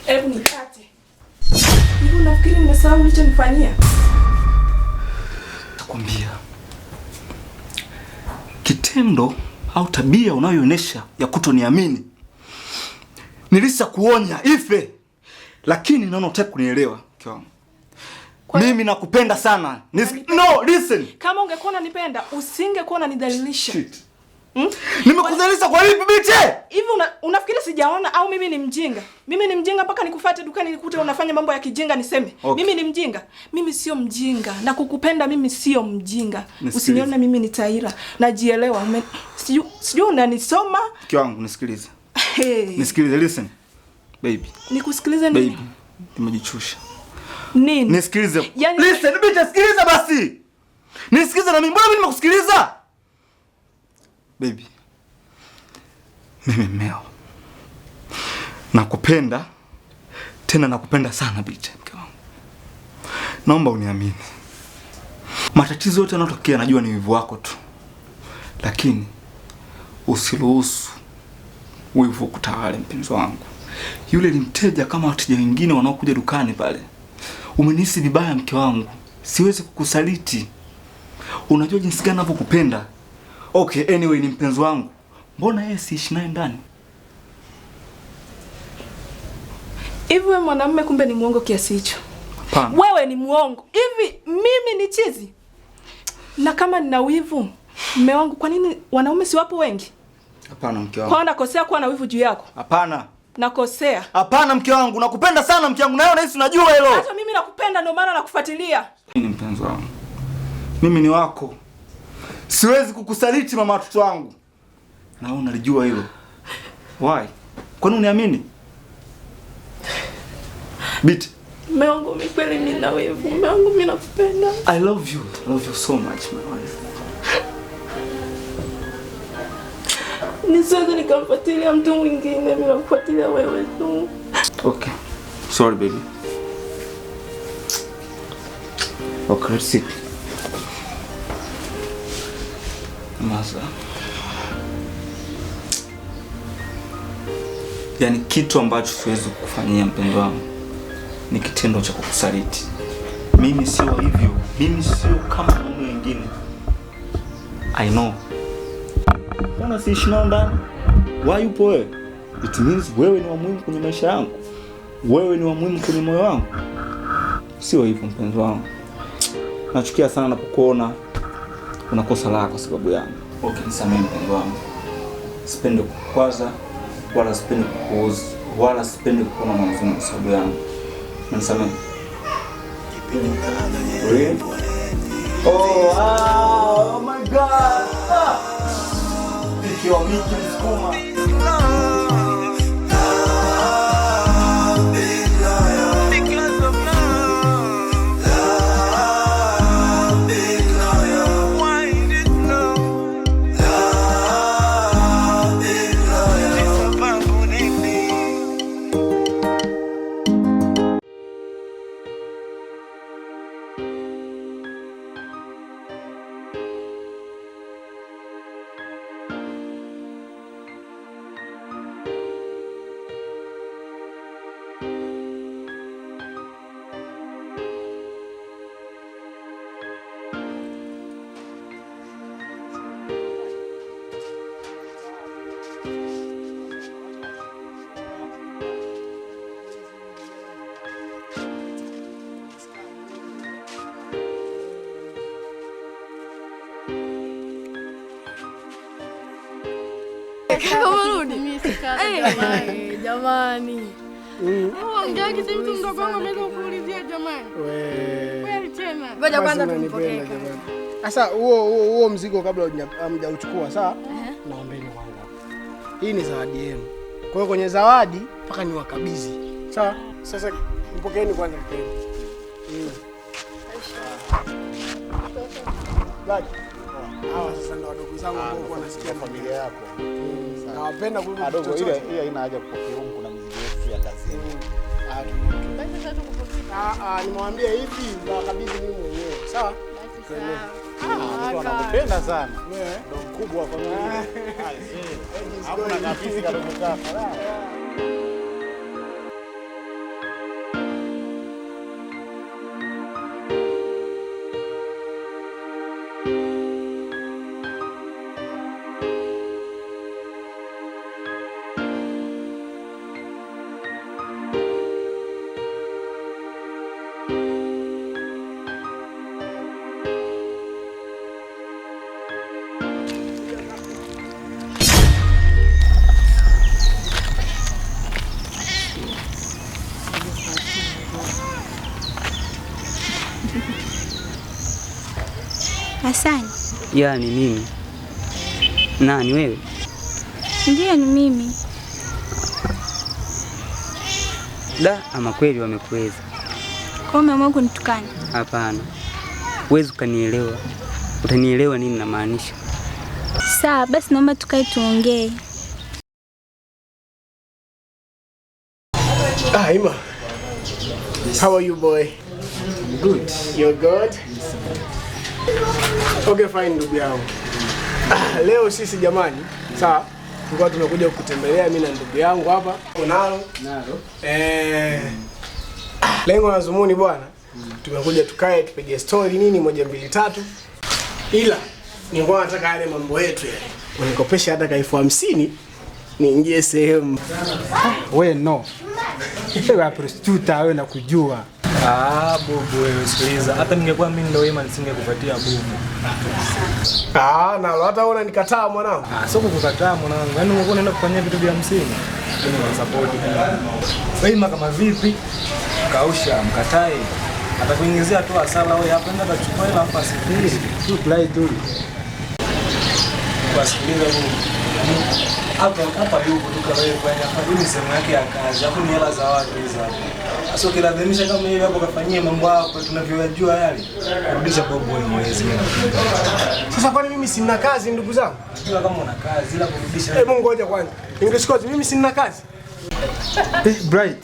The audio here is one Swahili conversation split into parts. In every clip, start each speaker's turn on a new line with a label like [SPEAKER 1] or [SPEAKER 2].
[SPEAKER 1] Hebu nikate. Hivi unafikiri nimesahau ulichonifanyia?
[SPEAKER 2] Nakwambia kitendo au tabia unayoonyesha ya kutoniamini nilisa kuonya ife, lakini naona unataka kunielewa mke wangu. Mimi nakupenda sana. No, listen.
[SPEAKER 1] Kama ungekuwa unanipenda, usingekuwa unanidhalilisha.
[SPEAKER 2] Nimekudhalilisha kwa lipi biche?
[SPEAKER 1] Hivi unafikiri sijaona au mimi ni mjinga? Mimi ni mjinga mpaka nikufuate dukani nikute unafanya mambo ya kijinga niseme.
[SPEAKER 2] Okay.
[SPEAKER 1] Mimi ni mjinga? Mimi sio mjinga. Na kukupenda mimi sio mjinga. Usinione mimi ni taira. Najielewa. Sijui unanisoma?
[SPEAKER 2] Mke wangu nisikilize. Nisikilize, listen. Baby.
[SPEAKER 1] Nikusikilize nini?
[SPEAKER 2] Baby, nimejichosha.
[SPEAKER 1] Nini?
[SPEAKER 2] Nisikilize. Listen, biche, sikiliza basi. Nisikilize na mimi. Mbona mimi nimekusikiliza? Baby, mimi mmeo. Nakupenda. Tena nakupenda sana biche mke wangu. Naomba uniamini. Matatizo yote yanayotokea najua ni wivu wako tu. Lakini usiruhusu wivu kutawale mpenzi wangu. Yule ni mteja kama wateja wengine wanaokuja dukani pale. Umenihisi vibaya mke wangu. Siwezi kukusaliti. Unajua jinsi gani ninavyokupenda. Okay, anyway ni mpenzi wangu. Mbona yeye siishi naye ndani?
[SPEAKER 1] Hivi wewe mwanamume kumbe ni muongo kiasi hicho?
[SPEAKER 2] Hapana.
[SPEAKER 1] Wewe ni muongo. Hivi mimi ni chizi? Na kama nina wivu, mume wangu, kwa nini wanaume si wapo wengi?
[SPEAKER 2] Hapana mke wangu.
[SPEAKER 1] Kwa nakosea kuwa na wivu juu yako?
[SPEAKER 2] Hapana.
[SPEAKER 1] Nakosea.
[SPEAKER 2] Hapana mke wangu, nakupenda sana mke wangu. Na wewe unahisi unajua hilo.
[SPEAKER 1] Hata mimi nakupenda ndio maana nakufuatilia.
[SPEAKER 2] Mimi ni mpenzi wangu. Mimi ni wako. Siwezi kukusaliti mama watoto wangu. Na wewe unalijua hilo. Why? Kwa nini uniamini? Bit.
[SPEAKER 1] Mume wangu mimi kweli mimi na wewe. Mume wangu mimi nakupenda.
[SPEAKER 2] I love you. I love you so much my wife.
[SPEAKER 1] Nisiwezi nikamfuatilia mtu mwingine, mimi nakufuatilia wewe tu.
[SPEAKER 2] Okay. Sorry baby. Okay, let's see. Masa. Yaani kitu ambacho siwezi kukufanyia mpendo wangu ni kitendo cha kukusaliti. Mimi sio hivyo. Mimi sio kama wanaume wengine. I know. Mbona siishi nao ndani? Why yupo wewe? It means wewe ni wa muhimu kwenye maisha yangu. Wewe ni wa muhimu kwenye moyo wangu. Sio hivyo mpenzi wangu. Nachukia sana napokuona unakosa raha kwa sababu yangu. Okay, nisamehe mpenzi wangu. Sipendi kukwaza wala sipendi kukuuzi wala sipendi kukuona mwanzo kwa sababu yangu. Nisamehe. Really? Oh my God. Ikiwa miki msukuma.
[SPEAKER 3] Jamani. Ongea kitu mtu mdogo wangu ameweza kuulizia jamani. Kweli tena. Ngoja kwanza tumpokee.
[SPEAKER 4] Sasa huo mzigo kabla hamjauchukua, sawa? Naombeni kwanza. Hii ni zawadi yenu. Kwa hiyo kwenye zawadi mpaka niwakabidhi. Sawa? Sasa mpokeeni kwanza kwenu. Hawa sasa ndo wadogo zangu ambao wanasikia familia yako. Nawapenda kuliko wadogo ile haina haja kupokea huko, kuna mizigo yetu ya kazini. Nimwambie hivi na kabidhi mimi mwenyewe. Sawa? Mtu anakupenda sana. Ndo mkubwa wa familia. Hakuna kabisa kadogo kaka.
[SPEAKER 5] Hasani.
[SPEAKER 6] Ya, ni mimi. Nani wewe?
[SPEAKER 5] Ndiyo, ni mimi.
[SPEAKER 6] Da, ama kweli wamekuweza.
[SPEAKER 5] Kwa umeamua kunitukana?
[SPEAKER 6] Hapana. Huwezi ukanielewa. Utanielewa nini namaanisha?
[SPEAKER 5] Sawa, basi naomba tukae tuongee.
[SPEAKER 4] Ima. How are you, boy?
[SPEAKER 2] I'm good.
[SPEAKER 4] You're good? Okay, fine ndugu yangu. Leo sisi jamani, sawa? Tulikuwa tumekuja kukutembelea mimi na ndugu yangu hapa. Unalo?
[SPEAKER 2] Nalo.
[SPEAKER 4] Lengo la zumuni bwana, tumekuja tukae tupige story nini 1 2 3. Ila nilikuwa nataka yale mambo yetu yale. Unikopesha hata elfu 50 niingie sehemu.
[SPEAKER 7] Wewe no. Wewe prostitute wewe na kujua.
[SPEAKER 8] Bubu wewe sikiliza. Hata ningekuwa mimi ndio Ima nisingekupatia bubu.
[SPEAKER 4] Na hata wewe unanikataa mwanangu.
[SPEAKER 8] Sio kukukataa mwanangu. Yaani ungekuwa unaenda kufanyia vitu vya msingi. Mimi na support wewe. Ima kama vipi? Kausha mkatae. Atakuingizia tu hasara wewe hapa nenda kachukua hela hapa sikiliza.
[SPEAKER 7] Tu play tu.
[SPEAKER 8] Wasikiliza bubu. Hapa yuko duka wewe kwenye hapa ni sehemu yake ya kazi. Hapo ni hela za watu hizo hapo. Sio kilazimisha kama hivi hapo kafanyie mambo hapo tunavyojua yale. Rudisha bobo wewe mwezi.
[SPEAKER 4] Sasa kwani mimi sina kazi ndugu zangu?
[SPEAKER 8] Kila kama una kazi ila kurudisha.
[SPEAKER 4] Hebu ngoja kwanza. English coach mimi sina kazi.
[SPEAKER 7] Bright.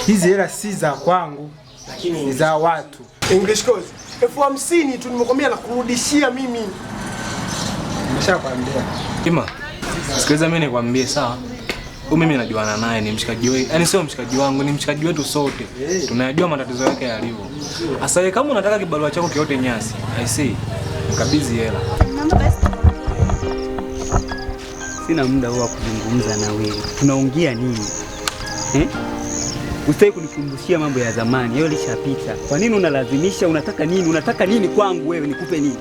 [SPEAKER 7] Hizi hela si za kwangu, lakini ni za watu.
[SPEAKER 4] English coach. Elfu 50 tu nimekwambia na kurudishia mimi.
[SPEAKER 7] Nimeshakwambia.
[SPEAKER 8] Ima. Sikiliza mimi nikwambie sawa. Mimi najuana naye ni mshikaji wewe. Yaani sio mshikaji wangu, ni mshikaji wetu sote. Tunayajua matatizo yake yalivyo. Sasa wewe kama unataka kibarua chako kiote nyasi, I see. Mkabidhi hela.
[SPEAKER 5] Naomba basi.
[SPEAKER 6] Sina muda wa kuzungumza na wewe. Tunaongea nini? Usitaki kunikumbushia mambo ya zamani. Yale lishapita. Kwa nini unalazimisha? Unataka nini? Unataka nini kwangu wewe? Nikupe nini?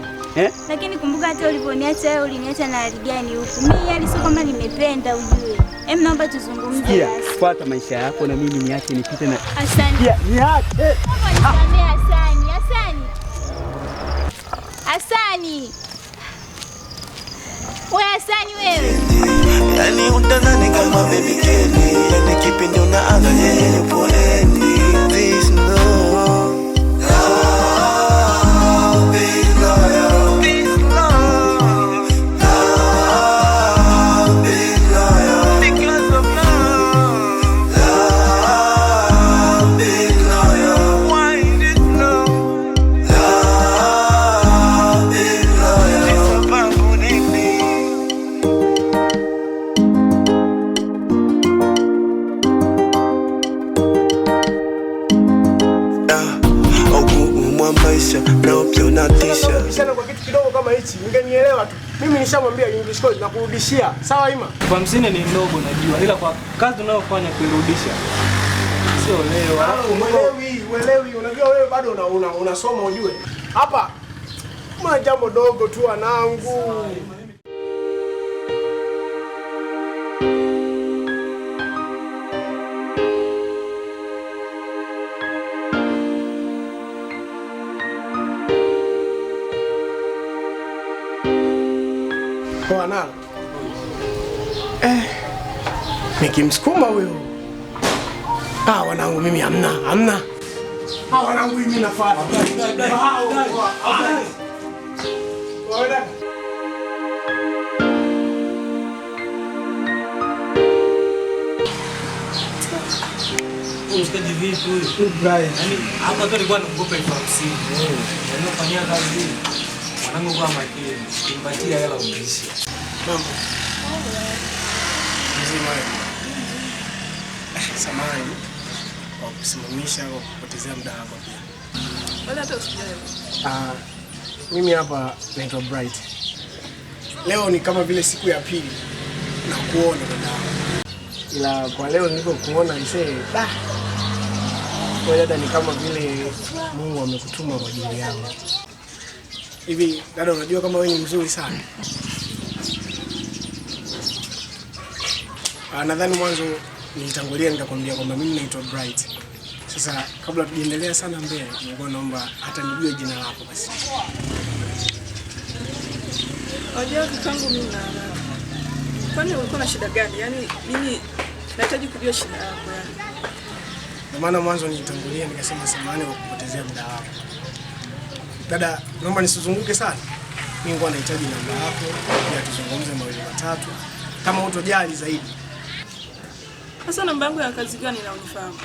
[SPEAKER 5] Lakini kumbuka hata uliponiacha wewe uliniacha na hali gani huko. Mimi yani sio kama nimependa ujue. Naomba tuzungumze basi.
[SPEAKER 6] Fuata maisha yako na mimi niache nipite na
[SPEAKER 5] Hasani.
[SPEAKER 6] Niache.
[SPEAKER 5] Nisamee Hasani. Hasani. Wewe Hasani wewe.
[SPEAKER 9] Yani utadhani kama baby Kelly. Yani kipindi unaanza yeye poleni. Please no.
[SPEAKER 4] Kwa kitu kidogo kama hichi, ungenielewa tu. Mimi nishamwambia English coach na kurudishia. Sawa Ima?
[SPEAKER 8] Kwa 50 ni ndogo najua. Ila kwa kazi tunayofanya kuirudisha. Sio leo.
[SPEAKER 4] Uelewi. Unajua wewe bado unasoma ujue. Hapa kuna jambo dogo tu wanangu. Kwa nani? Nikimsukuma huyo. Wanangu mimi hamna. Wanangu mimi nafuata.
[SPEAKER 8] Mshikaji vipi huyu?
[SPEAKER 7] Brian.
[SPEAKER 8] Yaani hapa tu alikuwa anakukopa 50. Anafanyia kazi hii. Mwanangu kwa makini. Nimpatia hela umeishi.
[SPEAKER 4] Mambo. Mzima wewe. Samahani kwa kusimamisha au kupotezea muda wako pia.
[SPEAKER 1] Wala hata usijali.
[SPEAKER 4] Mimi hapa naitwa Bright. Leo ni kama vile siku ya pili na kuona dada. Ila kwa leo nilipokuona nisee, wewe dada ni kama vile Mungu amekutuma kwa ajili yangu. Hivi dada, unajua kama wewe ni mzuri sana. Nadhani mwanzo nilitangulia nikakwambia kwamba mimi naitwa Bright. Sasa kabla tujiendelea sana mbele, nilikuwa naomba hata nijue jina lako basi.
[SPEAKER 1] Wajua kitangu mimi na kwani ulikuwa na shida gani? Yaani mimi nahitaji kujua shida yako yani.
[SPEAKER 4] Kwa maana mwanzo nilitangulia nikasema samahani kwa kupotezea muda wako. Dada, naomba nisizunguke sana. Mimi nilikuwa nahitaji namba yako ili tuzungumze mawili matatu kama utojali zaidi.
[SPEAKER 1] Sasa namba yangu ya kazi gani na unifahamu?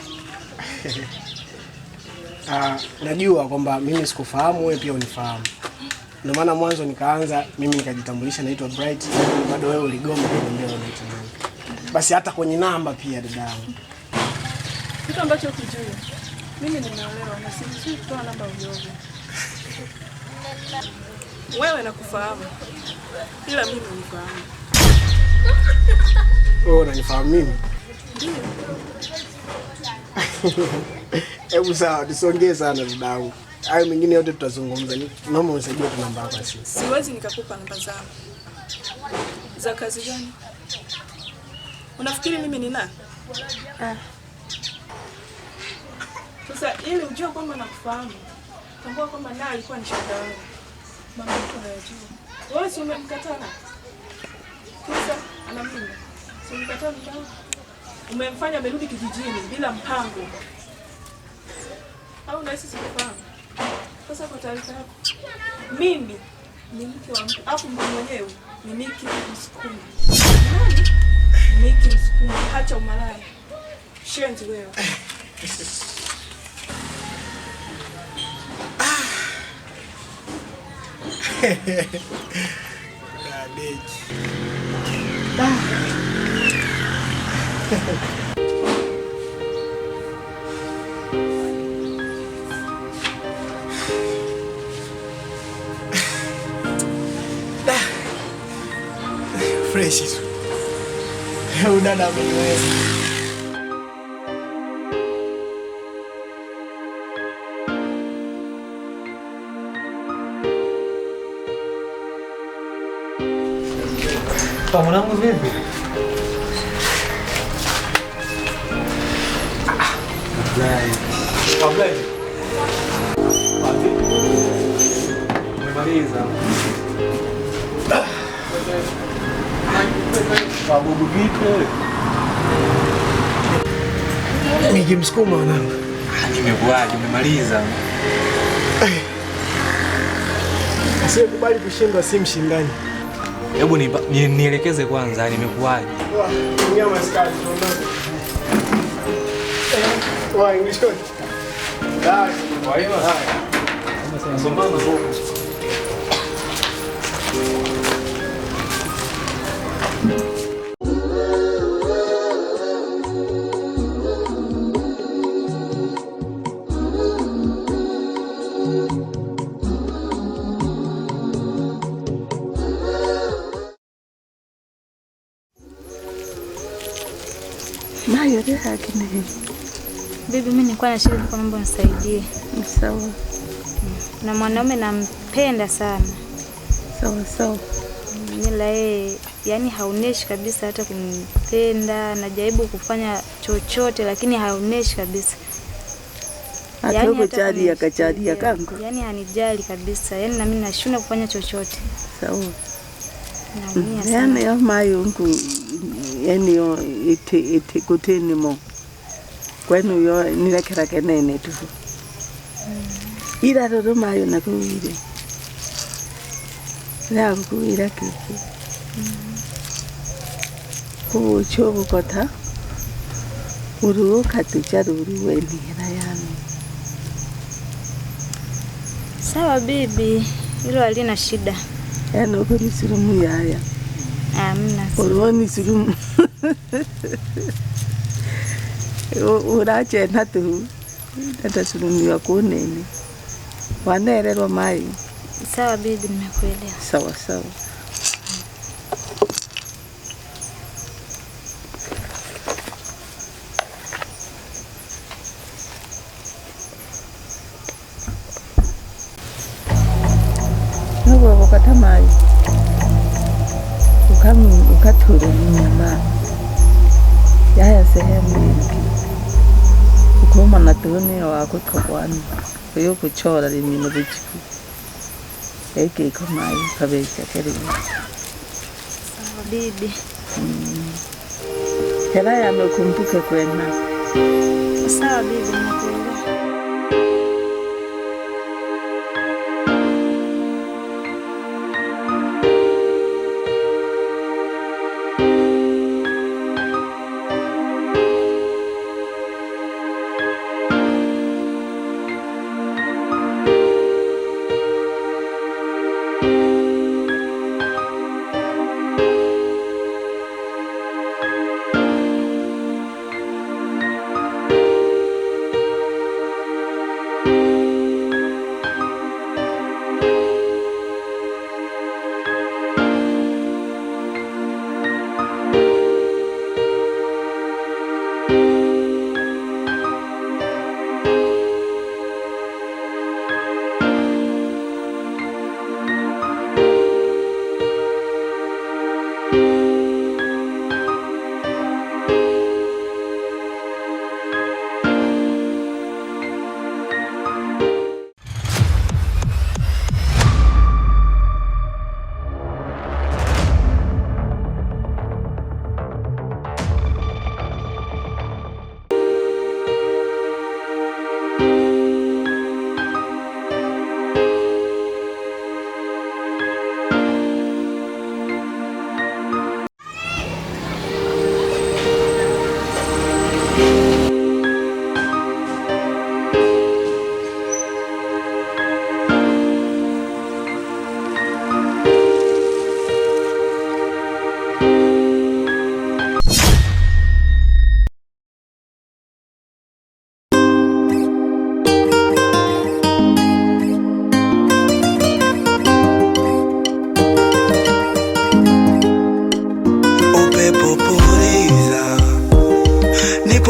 [SPEAKER 4] Najua kwamba mimi sikufahamu, wewe pia unifahamu. Ndio maana mwanzo nikaanza mimi nikajitambulisha naitwa Bright, bado wewe uligoma kuniambia unaitwa nani. Basi hata kwenye namba pia dada yangu.
[SPEAKER 1] Kitu ambacho ukijua. Mimi ninaelewa na sisi kutoa namba ovyo. Wewe nakufahamu. Ila mimi unifahamu.
[SPEAKER 4] Oh, unanifahamu mimi?
[SPEAKER 1] Ndio.
[SPEAKER 4] Hebu sawa, tusongee sana dadangu. Hayo mengine yote tutazungumza. Naomba unisaidie kwa namba yako basi.
[SPEAKER 1] Siwezi nikakupa namba zangu. Za kazi gani? Unafikiri mimi ni nani? Sasa ili ujue kwamba nakufahamu, tambua kwamba naye alikuwa ni shoga wangu. Mama yako anajua. Wewe si umemkataa na? Kisa ana mimba. Si umemkataa mimba? Umemfanya amerudi kijijini bila mpango. Au unahisi sikufahamu? Sasa kwa taarifa yako, mimi ni mke wa mtu, afu mimi mwenyewe ni Miki Msukuma. Nani? Miki Msukuma, hacha umalaya. Shenzi wewe.
[SPEAKER 4] Fresh tu. Leo dada ameniweza.
[SPEAKER 7] Mwanangu vipi? Wablai. Umemaliza. Babu vipi?
[SPEAKER 4] Miki Msukuma mwanangu.
[SPEAKER 8] Nimekuaje? Umemaliza?
[SPEAKER 4] Usikubali kushindwa, si mshindani.
[SPEAKER 8] Hebu nielekeze kwanza, nimekuaje?
[SPEAKER 4] Nyama skali tunaona. Wa English coach. Kwa hiyo haya. Nasombana huko.
[SPEAKER 10] Mayo de hakini.
[SPEAKER 5] Bibi, mimi nilikuwa na shida kwa mambo nisaidie.
[SPEAKER 10] Sawa.
[SPEAKER 5] Na mwanaume nampenda sana.
[SPEAKER 10] Sawa sawa.
[SPEAKER 5] Ila yeye yani haoneshi kabisa hata kumpenda, najaribu kufanya chochote lakini haoneshi kabisa.
[SPEAKER 10] Hata kujali akajalia kangu.
[SPEAKER 5] Yani hanijali kabisa. Yani na mimi nashindwa kufanya chochote.
[SPEAKER 10] Sawa.
[SPEAKER 5] Naumia sana.
[SPEAKER 10] Yani ya mayungu yani yo ite kuteni mo. Kwenu yo nilekera kenene tu. Ira ro mayo na kuire. Yangu ira kiki. Ko chobo kota. Uru katucha uru weni na yani.
[SPEAKER 5] Sawa bibi, hilo halina shida.
[SPEAKER 10] Yani uko ni sirumu yaya.
[SPEAKER 5] Amna.
[SPEAKER 10] Uroni sirumu. Urache na tu. Hata sirumu ya kunene. Wanerero mai.
[SPEAKER 5] Sawa bibi, nimekuelewa.
[SPEAKER 10] Sawa sawa. Nuko wakata mai. Ukatura nyama. Yaya sehemu nyingi. Ukoma na tuhuni wa kutokwana yo kuchora limino bichiku eke kama kabisa karibu.
[SPEAKER 5] Sawa bibi.
[SPEAKER 10] Hela yamekumbuke kwenda.
[SPEAKER 5] Sawa bibi, nakuelewa.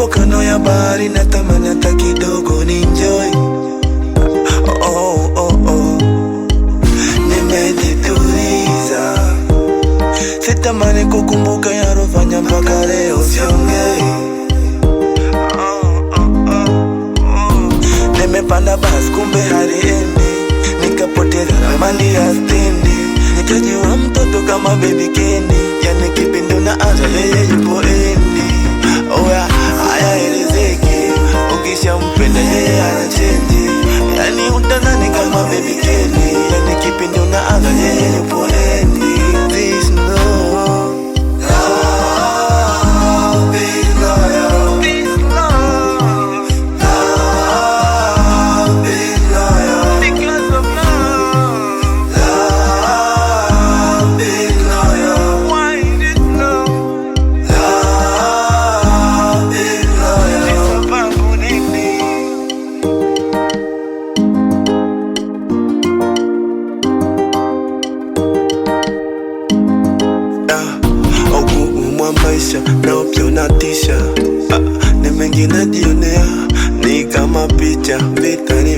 [SPEAKER 9] Kando ya bahari natamani hata kidogo ni enjoy. Nimejituliza, sitamani kukumbuka yarofanya mpaka leo siongei. Nimepanda basi kumbe haliendi, nikapoteza ramani ya stendi, nikajiwa mtoto kama baby Kendi. Yani kipindi unaanza yeye yupo endi. Oya haya elezeki, ukishampenda yeye anachange. Yani utadhani kama baby Kendi, yani kipindi unaanza yeye yupo endi. This no love is loyal, this love is loyal, because of love is loyal. Why is it love? Love is loyal. It's about unity. Ugumu maisha na upya unatisha. Ni mengi najionea, ni kama picha, vita ni